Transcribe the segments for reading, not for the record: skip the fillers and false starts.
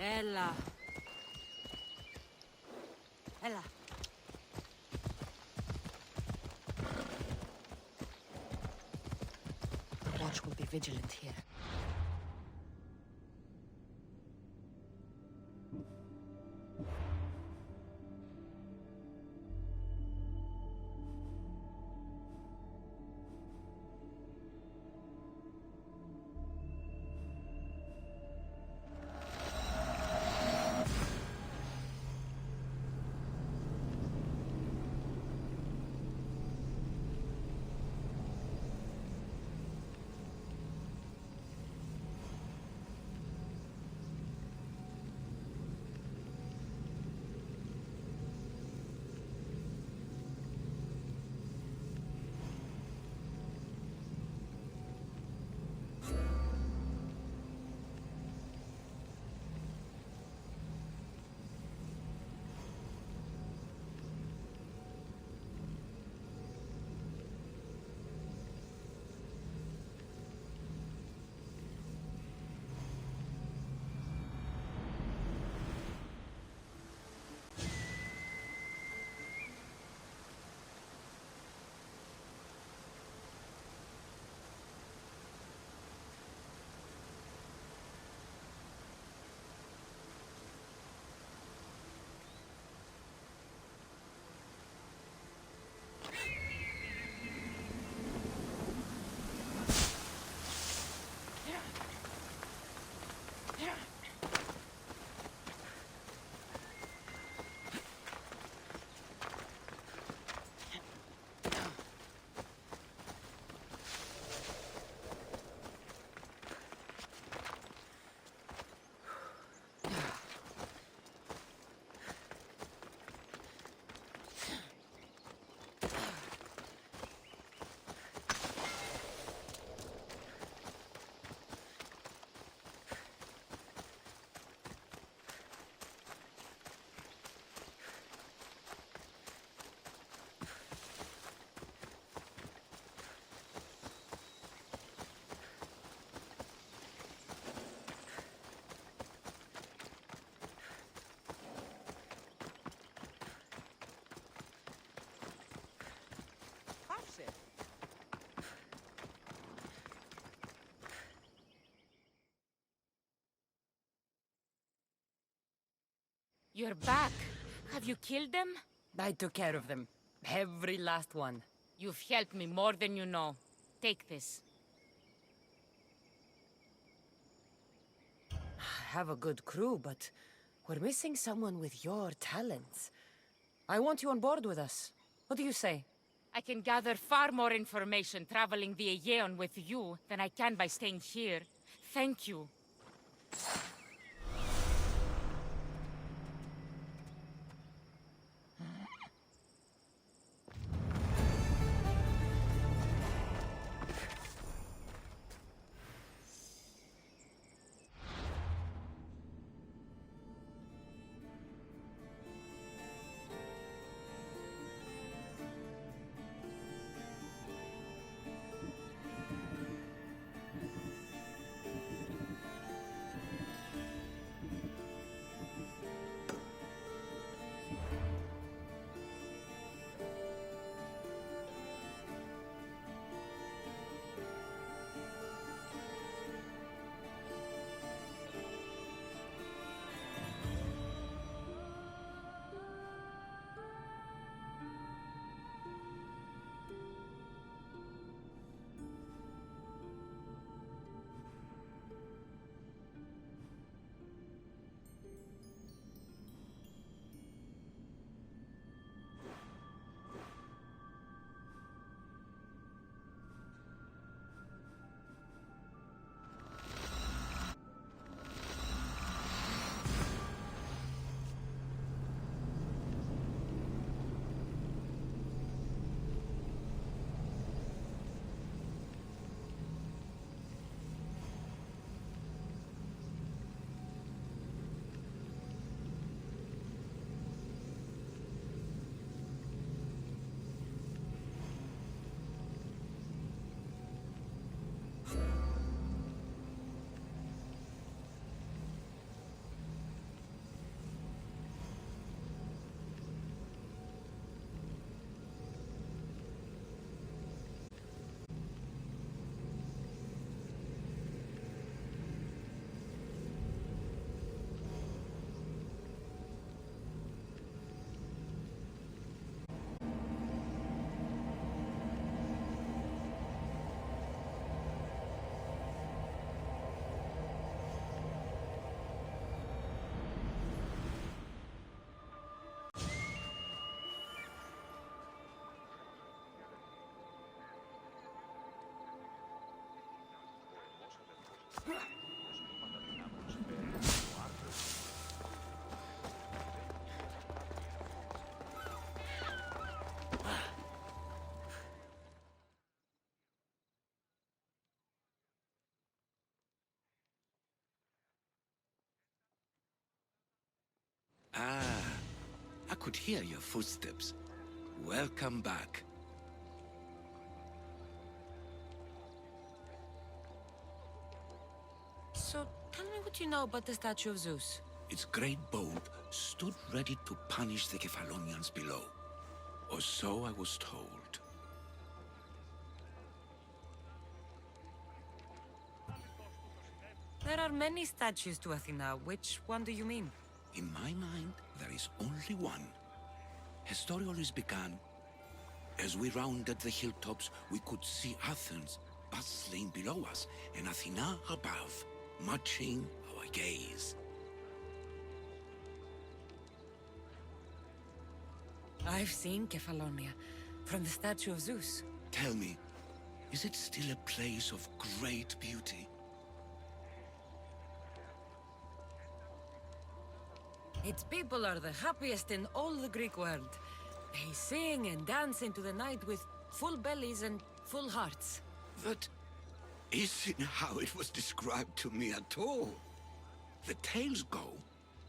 Ella. Ella. Watch will be vigilant here. You're back. Have you killed them? I took care of them. Every last one. You've helped me more than you know. Take this. I have a good crew, but we're missing someone with your talents. I want you on board with us. What do you say? I can gather far more information traveling the Aegean with you than I can by staying here. Thank you. Ah, I could hear your footsteps. Welcome back. So, tell me what you know about the statue of Zeus. Its great bulb stood ready to punish the Kephalonians below. Or so I was told. There are many statues to Athena. Which one do you mean? In my mind, there is only one. Her story always began. As we rounded the hilltops, we could see Athens bustling below us, and Athena above, matching our gaze. I've seen Kephallonia, from the statue of Zeus. Tell me, is it still a place of great beauty? Its people are the happiest in all the Greek world. They sing and dance into the night with full bellies and full hearts. That isn't how it was described to me at all. The tales go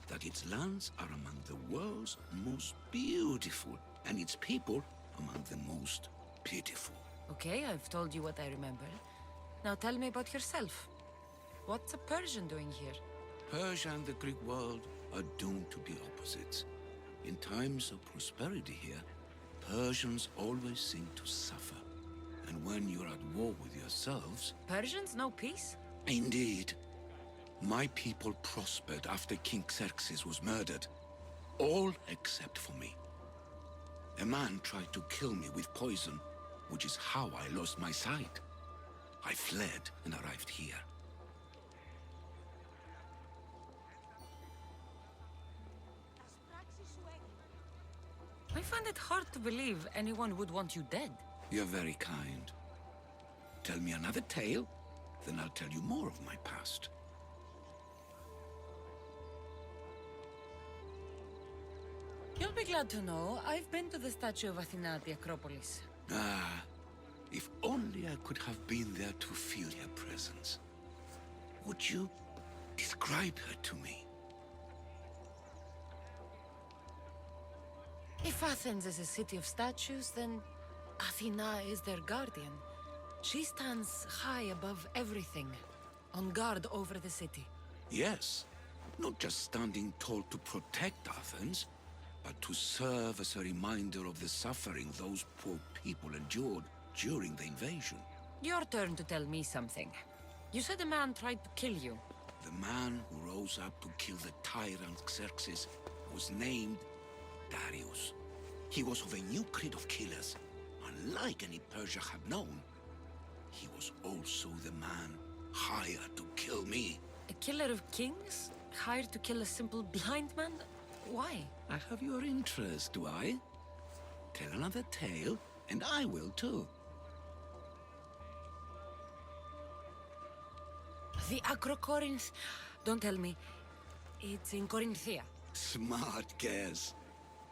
that its lands are among the world's most beautiful, and its people among the most pitiful. Okay, I've told you what I remember. Now tell me about yourself. What's a Persian doing here? Persia and the Greek world are doomed to be opposites. In times of prosperity here, Persians always seem to suffer. And when you're at war with yourselves... Persians know peace? Indeed. My people prospered after King Xerxes was murdered. All except for me. A man tried to kill me with poison, which is how I lost my sight. I fled and arrived here. I find it hard to believe anyone would want you dead. You're very kind. Tell me another tale, then I'll tell you more of my past. You'll be glad to know I've been to the statue of Athena at the Acropolis. Ah, if only I could have been there to feel her presence. Would you describe her to me? If Athens is a city of statues, then Athena is their guardian. She stands high above everything, on guard over the city. Yes, not just standing tall to protect Athens, but to serve as a reminder of the suffering those poor people endured during the invasion. Your turn to tell me something. You said a man tried to kill you. The man who rose up to kill the tyrant Xerxes was named Darius. He was of a new creed of killers, unlike any Persia had known. He was also the man hired to kill me. A killer of kings? Hired to kill a simple blind man? Why? I have your interest, do I? Tell another tale, and I will too. The Acrocorinth... Don't tell me. It's in Corinthia. Smart guess.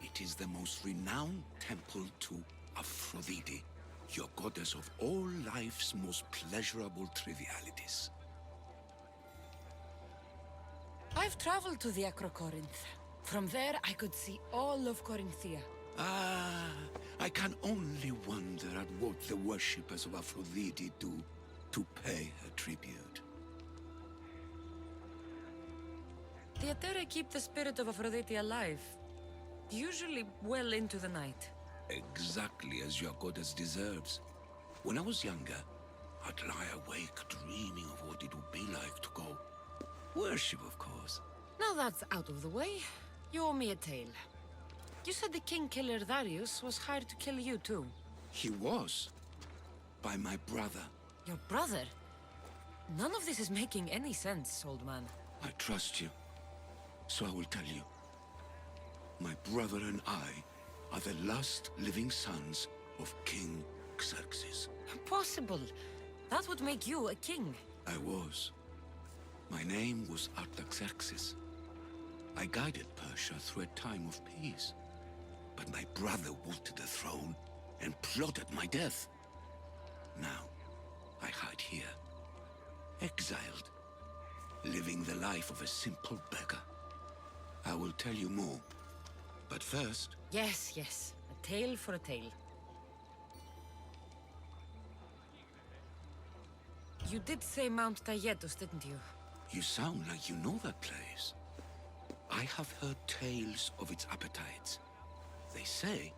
It is the most renowned temple to Aphrodite, your goddess of all life's most pleasurable trivialities. I've traveled to the Acrocorinth. From there, I could see all of Corinthia. Ah, I can only wonder at what the worshippers of Aphrodite do to pay her tribute. The Aeteri keep the spirit of Aphrodite alive, usually well into the night. Exactly as your goddess deserves. When I was younger, I'd lie awake dreaming of what it would be like to go. Worship, of course. Now that's out of the way, you owe me a tale. You said the king killer Darius was hired to kill you too. He was. By my brother. Your brother? None of this is making any sense, old man. I trust you. So I will tell you. My brother and I are the last living sons of King Xerxes. Impossible. That would make you a king. I was. My name was Artaxerxes. I guided Persia through a time of peace. But my brother wanted the throne and plotted my death. Now, I hide here, exiled, living the life of a simple beggar. I will tell you more, but first... Yes, yes. A tale for a tale. You did say Mount Taygetus, didn't you? You sound like you know that place. I have heard tales of its appetites. They say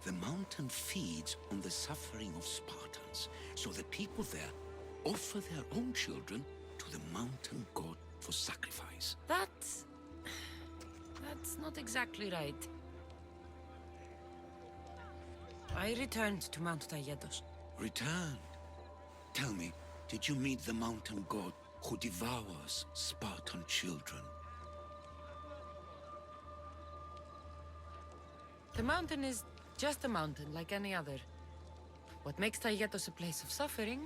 the mountain feeds on the suffering of Spartans, so the people there offer their own children to the mountain god for sacrifice. That's not exactly right. I returned to Mount Taygetus. Returned? Tell me, did you meet the mountain god who devours Spartan children? The mountain is just a mountain, like any other. What makes Taygetus a place of suffering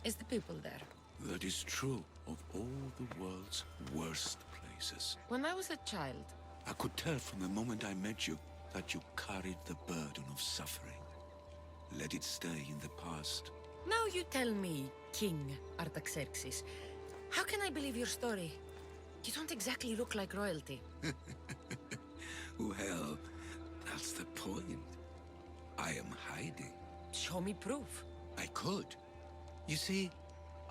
is the people there. That is true of all the world's worst places. When I was a child, I could tell from the moment I met you that you carried the burden of suffering. Let it stay in the past. now you tell me, King Artaxerxes, how can I believe your story? You don't exactly look like royalty. Well, that's the point. I am hiding. Show me proof. I could. You see,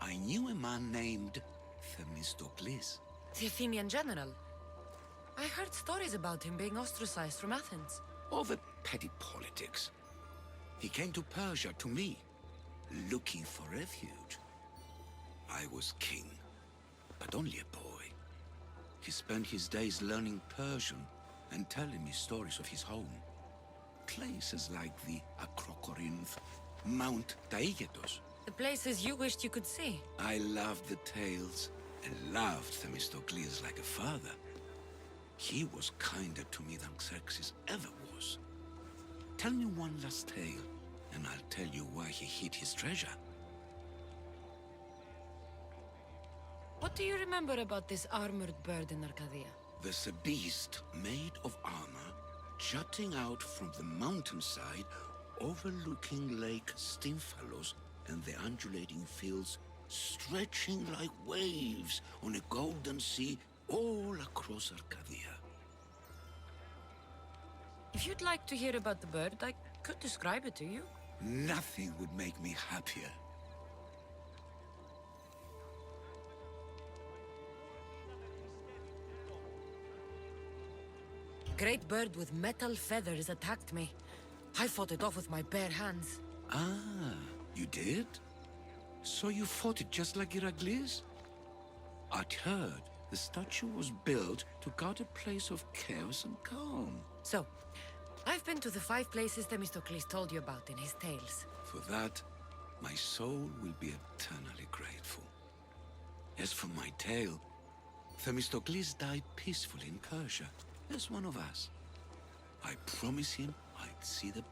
I knew a man named Themistocles. The Athenian general. I heard stories about him being ostracized from Athens. Over petty politics. He came to Persia to me, looking for refuge. I was king, but only a boy. He spent his days learning Persian and telling me stories of his home. Places like the Acrocorinth, Mount Taygetus. The places you wished you could see. I loved the tales and loved Themistocles like a father. He was kinder to me than Xerxes ever was. Tell me one last tale, and I'll tell you why he hid his treasure. What do you remember about this armored bird in Arcadia? There's a beast made of armor, jutting out from the mountainside, overlooking Lake Stymphalos and the undulating fields, stretching like waves on a golden sea all across Arcadia. If you'd like to hear about the bird, I could describe it to you. Nothing would make me happier. Great bird with metal feathers attacked me. I fought it off with my bare hands. Ah, you did? So you fought it just like Heracles? I'd heard the statue was built to guard a place of chaos and calm. So, I've been to the 5 places Themistocles told you about in his tales. For that, my soul will be eternally grateful. As for my tale, Themistocles died peacefully in Persia, as one of us. I promise him I'd see the